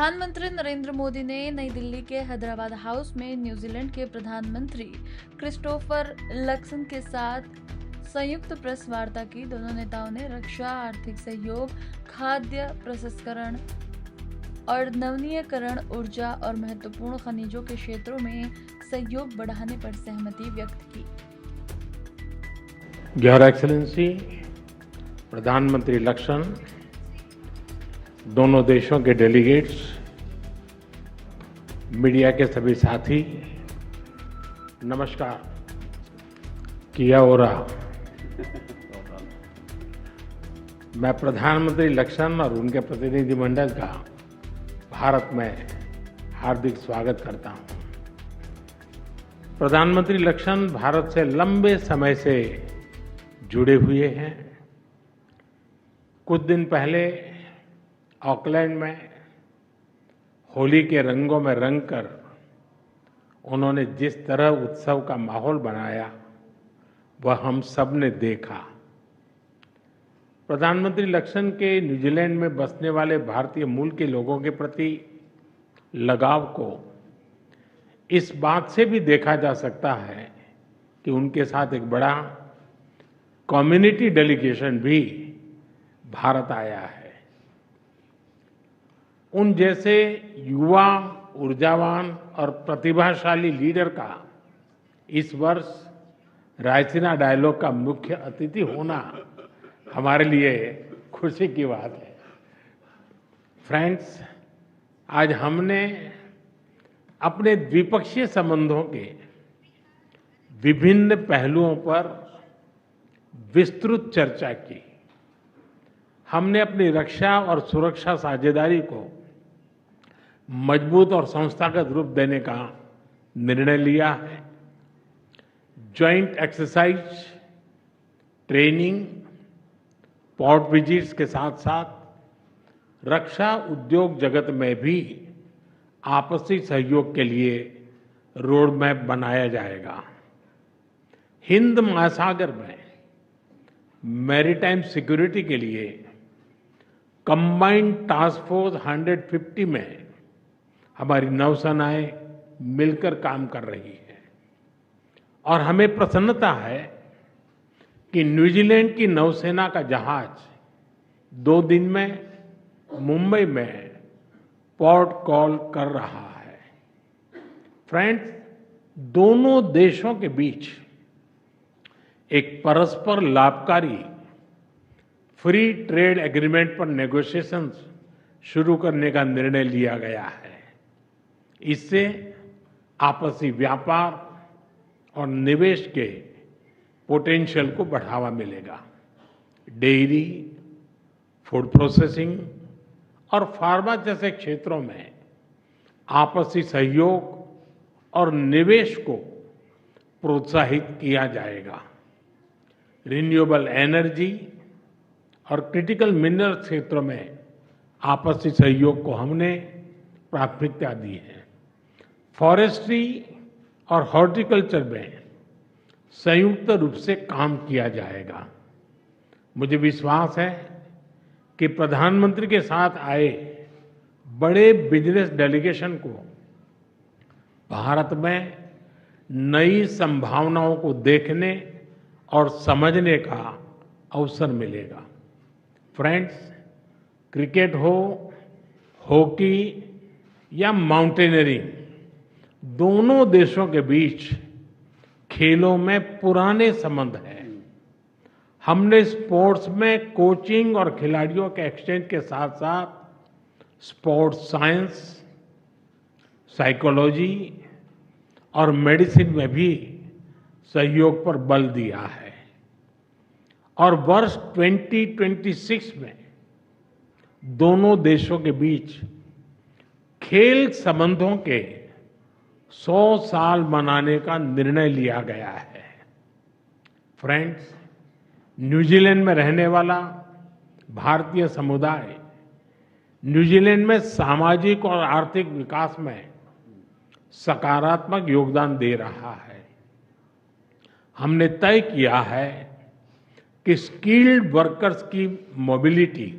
प्रधानमंत्री नरेंद्र मोदी ने नई दिल्ली के हैदराबाद हाउस में न्यूजीलैंड के प्रधानमंत्री क्रिस्टोफर लक्सन के साथ संयुक्त प्रेस वार्ता की। दोनों नेताओं ने रक्षा, आर्थिक सहयोग, खाद्य प्रसंस्करण और नवीनीकरण, ऊर्जा और महत्वपूर्ण खनिजों के क्षेत्रों में सहयोग बढ़ाने पर सहमति व्यक्त की। योर एक्सेलेंसी, प्रधानमंत्री लक्सन, दोनों देशों के डेलीगेट्स, मीडिया के सभी साथी, नमस्कार। किया ओरा। मैं प्रधानमंत्री लक्सन और उनके प्रतिनिधिमंडल का भारत में हार्दिक स्वागत करता हूं। प्रधानमंत्री लक्सन भारत से लंबे समय से जुड़े हुए हैं। कुछ दिन पहले ऑकलैंड में होली के रंगों में रंगकर उन्होंने जिस तरह उत्सव का माहौल बनाया वह हम सब ने देखा। प्रधानमंत्री लक्सन के न्यूजीलैंड में बसने वाले भारतीय मूल के लोगों के प्रति लगाव को इस बात से भी देखा जा सकता है कि उनके साथ एक बड़ा कम्युनिटी डेलीगेशन भी भारत आया है। उन जैसे युवा, ऊर्जावान और प्रतिभाशाली लीडर का इस वर्ष रायसीना डायलॉग का मुख्य अतिथि होना हमारे लिए खुशी की बात है। फ्रेंड्स, आज हमने अपने द्विपक्षीय संबंधों के विभिन्न पहलुओं पर विस्तृत चर्चा की। हमने अपनी रक्षा और सुरक्षा साझेदारी को मजबूत और संस्थागत रूप देने का निर्णय लिया है। Joint exercise, training, port visits के साथ साथ रक्षा उद्योग जगत में भी आपसी सहयोग के लिए रोड मैप बनाया जाएगा। हिंद महासागर में मैरीटाइम सिक्योरिटी के लिए कंबाइंड टास्क फोर्स 150 में हमारी नौसेनाएं मिलकर काम कर रही है और हमें प्रसन्नता है कि न्यूजीलैंड की नौसेना का जहाज 2 दिन में मुंबई में पोर्ट कॉल कर रहा है। फ्रेंड्स, दोनों देशों के बीच एक परस्पर लाभकारी फ्री ट्रेड एग्रीमेंट पर नेगोशिएशंस शुरू करने का निर्णय लिया गया है। इससे आपसी व्यापार और निवेश के पोटेंशियल को बढ़ावा मिलेगा। डेयरी, फूड प्रोसेसिंग और फार्मा जैसे क्षेत्रों में आपसी सहयोग और निवेश को प्रोत्साहित किया जाएगा। रिन्यूएबल एनर्जी और क्रिटिकल मिनरल क्षेत्रों में आपसी सहयोग को हमने प्राथमिकता दी है। फॉरेस्ट्री और हॉर्टिकल्चर में संयुक्त रूप से काम किया जाएगा। मुझे विश्वास है कि प्रधानमंत्री के साथ आए बड़े बिजनेस डेलीगेशन को भारत में नई संभावनाओं को देखने और समझने का अवसर मिलेगा। फ्रेंड्स, क्रिकेट हो, हॉकी या माउंटेनियरिंग, दोनों देशों के बीच खेलों में पुराने संबंध हैं। हमने स्पोर्ट्स में कोचिंग और खिलाड़ियों के एक्सचेंज के साथ साथ स्पोर्ट्स साइंस, साइकोलॉजी और मेडिसिन में भी सहयोग पर बल दिया है। और वर्ष 2026 में दोनों देशों के बीच खेल संबंधों के 100 साल मनाने का निर्णय लिया गया है। फ्रेंड्स, न्यूजीलैंड में रहने वाला भारतीय समुदाय न्यूजीलैंड में सामाजिक और आर्थिक विकास में सकारात्मक योगदान दे रहा है। हमने तय किया है कि स्किल्ड वर्कर्स की मोबिलिटी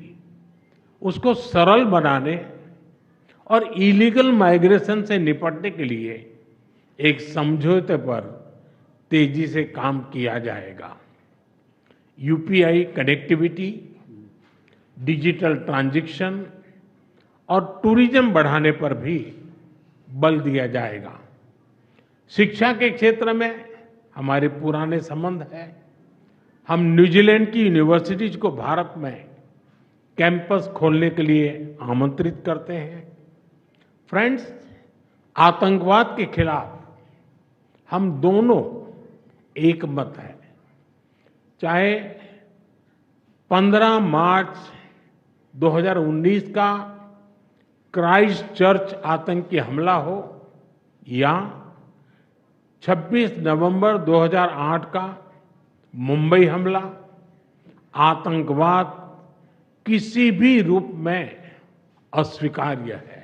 उसको सरल बनाने और इलीगल माइग्रेशन से निपटने के लिए एक समझौते पर तेजी से काम किया जाएगा। यूपीआई कनेक्टिविटी, डिजिटल ट्रांजैक्शन और टूरिज्म बढ़ाने पर भी बल दिया जाएगा। शिक्षा के क्षेत्र में हमारे पुराने संबंध हैं। हम न्यूजीलैंड की यूनिवर्सिटीज को भारत में कैंपस खोलने के लिए आमंत्रित करते हैं। फ्रेंड्स, आतंकवाद के खिलाफ हम दोनों एक मत हैं। चाहे 15 मार्च 2019 का क्राइस्ट चर्च आतंकी हमला हो या 26 नवंबर 2008 का मुंबई हमला, आतंकवाद किसी भी रूप में अस्वीकार्य है।